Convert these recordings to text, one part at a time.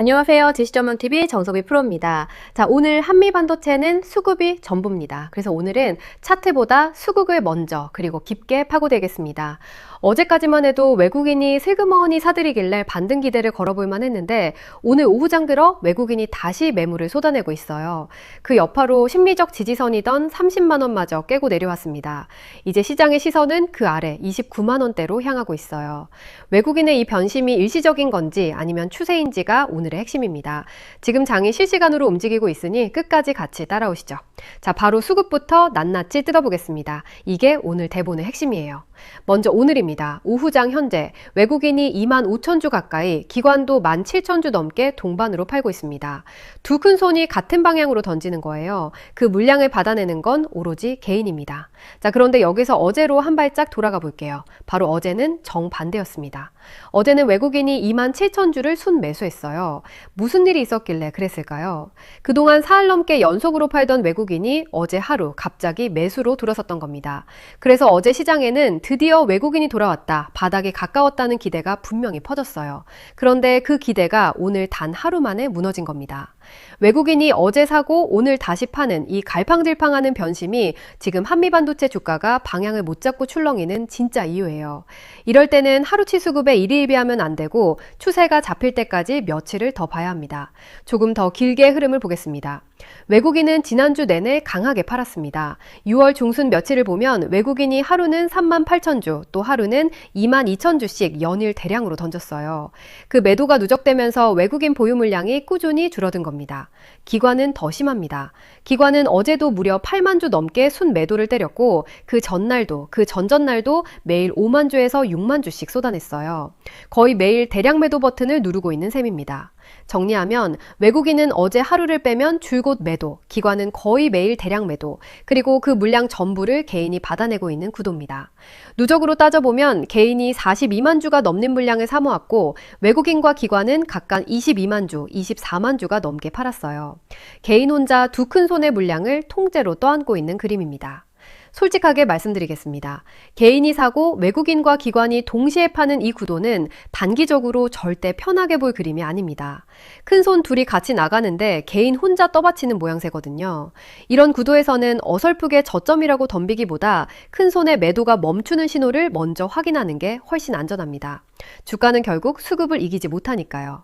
안녕하세요. 지식전문TV 정섭이 프로입니다. 자, 오늘 한미반도체는 수급이 전부입니다. 그래서 오늘은 차트보다 수급을 먼저 그리고 깊게 파고들겠습니다. 어제까지만 해도 외국인이 슬그머니 사들이길래 반등 기대를 걸어볼만 했는데 오늘 오후장 들어 외국인이 다시 매물을 쏟아내고 있어요. 그 여파로 심리적 지지선이던 30만 원마저 깨고 내려왔습니다. 이제 시장의 시선은 그 아래 29만 원대로 향하고 있어요. 외국인의 이 변심이 일시적인 건지 아니면 추세인지가 오늘의 핵심입니다. 지금 장이 실시간으로 움직이고 있으니 끝까지 같이 따라오시죠. 자, 바로 수급부터 낱낱이 뜯어보겠습니다. 이게 오늘 대본의 핵심이에요. 먼저 오늘입니다. 오후장 현재 외국인이 2만 5천 주 가까이, 기관도 1만 7천 주 넘게 동반으로 팔고 있습니다. 두 큰 손이 같은 방향으로 던지는 거예요. 그 물량을 받아내는 건 오로지 개인입니다. 자, 그런데 여기서 어제로 한 발짝 돌아가 볼게요. 바로 어제는 정반대였습니다. 어제는 외국인이 2만 7천 주를 순매수했어요. 무슨 일이 있었길래 그랬을까요? 그동안 사흘 넘게 연속으로 팔던 외국인이 어제 하루 갑자기 매수로 들어섰던 겁니다. 그래서 어제 시장에는 드디어 외국인이 돌아왔다, 바닥에 가까웠다는 기대가 분명히 퍼졌어요. 그런데 그 기대가 오늘 단 하루 만에 무너진 겁니다. 외국인이 어제 사고 오늘 다시 파는 이 갈팡질팡하는 변심이 지금 한미반도체 주가가 방향을 못 잡고 출렁이는 진짜 이유예요. 이럴 때는 하루치 수급에 일희일비하면 안 되고 추세가 잡힐 때까지 며칠을 더 봐야 합니다. 조금 더 길게 흐름을 보겠습니다. 외국인은 지난주 내내 강하게 팔았습니다. 6월 중순 며칠을 보면 외국인이 하루는 3만 8천 주, 또 하루는 2만 2천 주씩 연일 대량으로 던졌어요. 그 매도가 누적되면서 외국인 보유 물량이 꾸준히 줄어든 겁니다. 기관은 더 심합니다. 기관은 어제도 무려 8만 주 넘게 순매도를 때렸고 그 전날도, 그 전전날도 매일 5만 주에서 6만 주씩 쏟아냈어요. 거의 매일 대량 매도 버튼을 누르고 있는 셈입니다. 정리하면 외국인은 어제 하루를 빼면 줄곧 매도, 기관은 거의 매일 대량 매도, 그리고 그 물량 전부를 개인이 받아내고 있는 구도입니다. 누적으로 따져보면 개인이 42만 주가 넘는 물량을 사모았고 외국인과 기관은 각각 22만 주, 24만 주가 넘게 팔았어요. 개인 혼자 두 큰 손의 물량을 통째로 떠안고 있는 그림입니다. 솔직하게 말씀드리겠습니다. 개인이 사고 외국인과 기관이 동시에 파는 이 구도는 단기적으로 절대 편하게 볼 그림이 아닙니다. 큰 손 둘이 같이 나가는데 개인 혼자 떠받치는 모양새거든요. 이런 구도에서는 어설프게 저점이라고 덤비기보다 큰 손의 매도가 멈추는 신호를 먼저 확인하는 게 훨씬 안전합니다. 주가는 결국 수급을 이기지 못하니까요.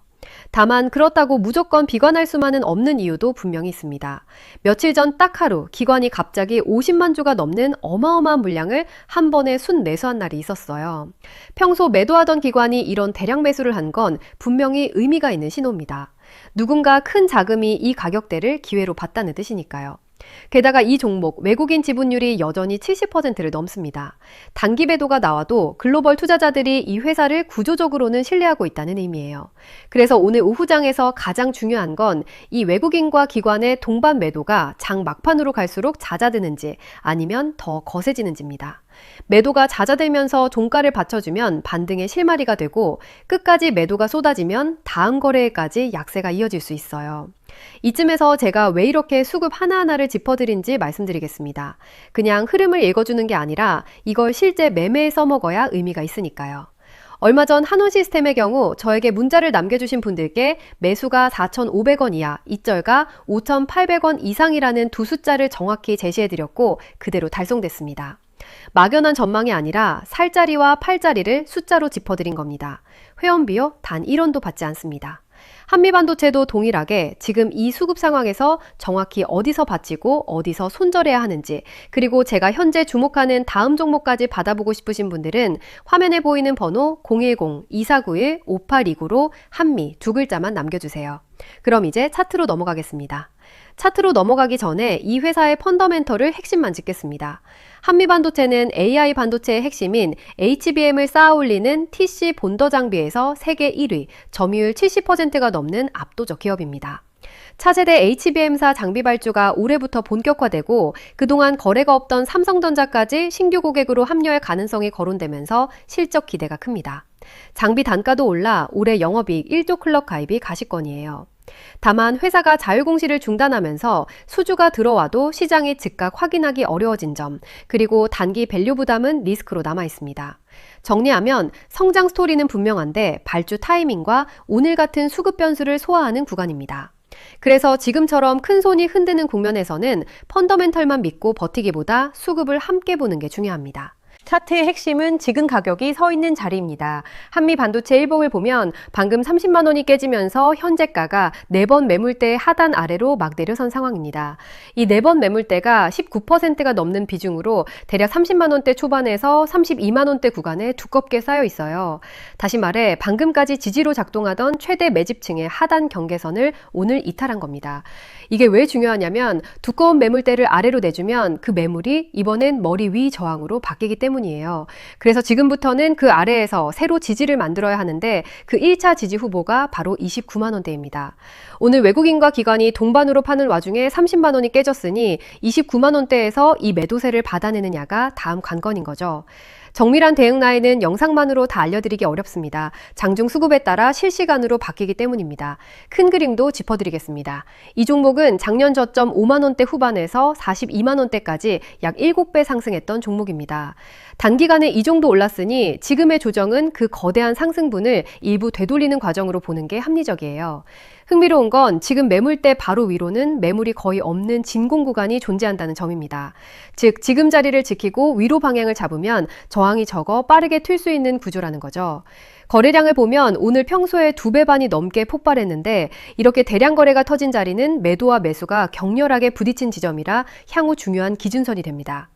다만 그렇다고 무조건 비관할 수만은 없는 이유도 분명히 있습니다. 며칠 전 딱 하루 기관이 갑자기 50만 주가 넘는 어마어마한 물량을 한 번에 순매수한 날이 있었어요. 평소 매도하던 기관이 이런 대량 매수를 한 건 분명히 의미가 있는 신호입니다. 누군가 큰 자금이 이 가격대를 기회로 봤다는 뜻이니까요. 게다가 이 종목 외국인 지분율이 여전히 70%를 넘습니다. 단기 매도가 나와도 글로벌 투자자들이 이 회사를 구조적으로는 신뢰하고 있다는 의미예요. 그래서 오늘 오후장에서 가장 중요한 건 이 외국인과 기관의 동반 매도가 장 막판으로 갈수록 잦아드는지 아니면 더 거세지는지입니다. 매도가 잦아들면서 종가를 받쳐주면 반등의 실마리가 되고 끝까지 매도가 쏟아지면 다음 거래일까지 약세가 이어질 수 있어요. 이쯤에서 제가 왜 이렇게 수급 하나하나를 짚어드린지 말씀드리겠습니다. 그냥 흐름을 읽어주는 게 아니라 이걸 실제 매매에 써먹어야 의미가 있으니까요. 얼마 전 한원시스템의 경우 저에게 문자를 남겨주신 분들께 매수가 4,500원 이하, 입절가 5,800원 이상이라는 두 숫자를 정확히 제시해드렸고 그대로 달성됐습니다. 막연한 전망이 아니라 살자리와 팔자리를 숫자로 짚어드린 겁니다. 회원비요? 단 1원도 받지 않습니다. 한미반도체도 동일하게 지금 이 수급 상황에서 정확히 어디서 받치고 어디서 손절해야 하는지, 그리고 제가 현재 주목하는 다음 종목까지 받아보고 싶으신 분들은 화면에 보이는 번호 010-2491-5829로 한미 두 글자만 남겨주세요. 그럼 이제 차트로 넘어가겠습니다. 차트로 넘어가기 전에 이 회사의 펀더멘털을 핵심만 짚겠습니다. 한미반도체는 AI 반도체의 핵심인 HBM을 쌓아올리는 TC 본더 장비에서 세계 1위, 점유율 70%가 넘는 압도적 기업입니다. 차세대 HBM사 장비 발주가 올해부터 본격화되고 그동안 거래가 없던 삼성전자까지 신규 고객으로 합류할 가능성이 거론되면서 실적 기대가 큽니다. 장비 단가도 올라 올해 영업이익 1조 클럽 가입이 가시권이에요. 다만 회사가 자율공시를 중단하면서 수주가 들어와도 시장이 즉각 확인하기 어려워진 점, 그리고 단기 밸류 부담은 리스크로 남아 있습니다. 정리하면 성장 스토리는 분명한데 발주 타이밍과 오늘 같은 수급 변수를 소화하는 구간입니다. 그래서 지금처럼 큰 손이 흔드는 국면에서는 펀더멘털만 믿고 버티기보다 수급을 함께 보는 게 중요합니다. 차트의 핵심은 지금 가격이 서 있는 자리입니다. 한미 반도체 일봉을 보면 방금 30만 원이 깨지면서 현재가가 4번 매물대의 하단 아래로 막 내려선 상황입니다. 이 4번 매물대가 19%가 넘는 비중으로 대략 30만 원대 초반에서 32만 원대 구간에 두껍게 쌓여 있어요. 다시 말해 방금까지 지지로 작동하던 최대 매집층의 하단 경계선을 오늘 이탈한 겁니다. 이게 왜 중요하냐면 두꺼운 매물대를 아래로 내주면 그 매물이 이번엔 머리 위 저항으로 바뀌기 때문입니다. 그래서 지금부터는 그 아래에서 새로 지지를 만들어야 하는데 그 1차 지지 후보가 바로 29만 원대입니다. 오늘 외국인과 기관이 동반으로 파는 와중에 30만 원이 깨졌으니 29만 원대에서 이 매도세를 받아내느냐가 다음 관건인 거죠. 정밀한 대응 라인은 영상만으로 다 알려드리기 어렵습니다. 장중 수급에 따라 실시간으로 바뀌기 때문입니다. 큰 그림도 짚어드리겠습니다. 이 종목은 작년 저점 5만 원대 후반에서 42만 원대까지 약 7배 상승했던 종목입니다. 단기간에 이 정도 올랐으니 지금의 조정은 그 거대한 상승분을 일부 되돌리는 과정으로 보는 게 합리적이에요. 흥미로운 건 지금 매물대 바로 위로는 매물이 거의 없는 진공 구간이 존재한다는 점입니다. 즉 지금 자리를 지키고 위로 방향을 잡으면 저항이 적어 빠르게 튈 수 있는 구조라는 거죠. 거래량을 보면 오늘 평소에 2배 반이 넘게 폭발했는데 이렇게 대량 거래가 터진 자리는 매도와 매수가 격렬하게 부딪힌 지점이라 향후 중요한 기준선이 됩니다.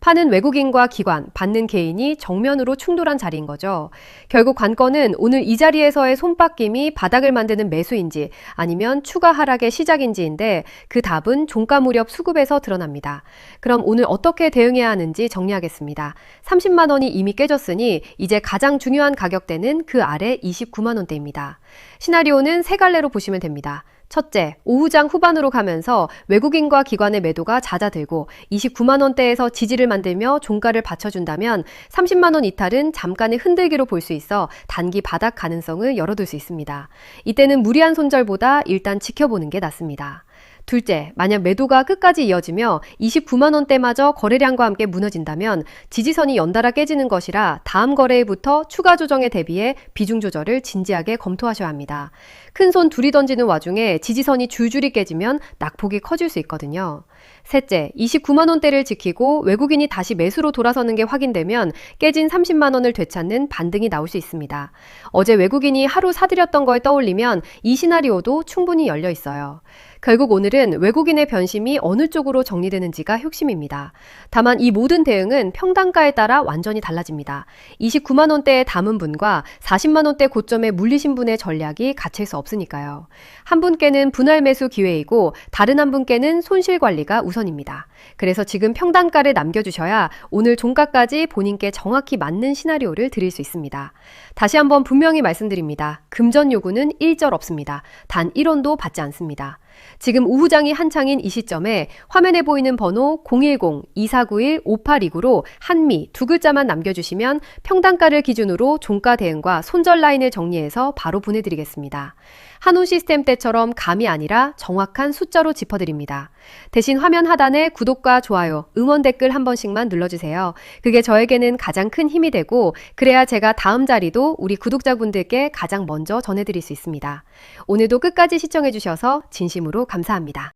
파는 외국인과 기관, 받는 개인이 정면으로 충돌한 자리인 거죠. 결국 관건은 오늘 이 자리에서의 손바뀜이 바닥을 만드는 매수인지 아니면 추가 하락의 시작인지인데 그 답은 종가 무렵 수급에서 드러납니다. 그럼 오늘 어떻게 대응해야 하는지 정리하겠습니다. 30만 원이 이미 깨졌으니 이제 가장 중요한 가격대는 그 아래 29만 원대입니다. 시나리오는 세 갈래로 보시면 됩니다. 첫째, 오후장 후반으로 가면서 외국인과 기관의 매도가 잦아들고 29만 원대에서 지지를 만들며 종가를 받쳐준다면 30만 원 이탈은 잠깐의 흔들기로 볼 수 있어 단기 바닥 가능성을 열어둘 수 있습니다. 이때는 무리한 손절보다 일단 지켜보는 게 낫습니다. 둘째, 만약 매도가 끝까지 이어지며 29만 원대마저 거래량과 함께 무너진다면 지지선이 연달아 깨지는 것이라 다음 거래일부터 추가 조정에 대비해 비중 조절을 진지하게 검토하셔야 합니다. 큰 손 둘이 던지는 와중에 지지선이 줄줄이 깨지면 낙폭이 커질 수 있거든요. 셋째, 29만 원대를 지키고 외국인이 다시 매수로 돌아서는 게 확인되면 깨진 30만 원을 되찾는 반등이 나올 수 있습니다. 어제 외국인이 하루 사들였던 걸 떠올리면 이 시나리오도 충분히 열려 있어요. 결국 오늘은 외국인의 변심이 어느 쪽으로 정리되는지가 핵심입니다. 다만 이 모든 대응은 평단가에 따라 완전히 달라집니다. 29만 원대에 담은 분과 40만 원대 고점에 물리신 분의 전략이 같을 수 없으니까요. 한 분께는 분할 매수 기회이고 다른 한 분께는 손실 관리가 우선입니다. 그래서 지금 평단가를 남겨주셔야 오늘 종가까지 본인께 정확히 맞는 시나리오를 드릴 수 있습니다. 다시 한번 분명히 말씀드립니다. 금전 요구는 일절 없습니다. 단 1원도 받지 않습니다. 지금 우후장이 한창인 이 시점에 화면에 보이는 번호 010-2491-5829로 한미 두 글자만 남겨주시면 평단가를 기준으로 종가 대응과 손절 라인을 정리해서 바로 보내드리겠습니다. 한온 시스템 때처럼 감이 아니라 정확한 숫자로 짚어드립니다. 대신 화면 하단에 구독과 좋아요, 응원 댓글 한 번씩만 눌러주세요. 그게 저에게는 가장 큰 힘이 되고 그래야 제가 다음 자리도 우리 구독자분들께 가장 먼저 전해드릴 수 있습니다. 오늘도 끝까지 시청해주셔서 진심으로 감사합니다.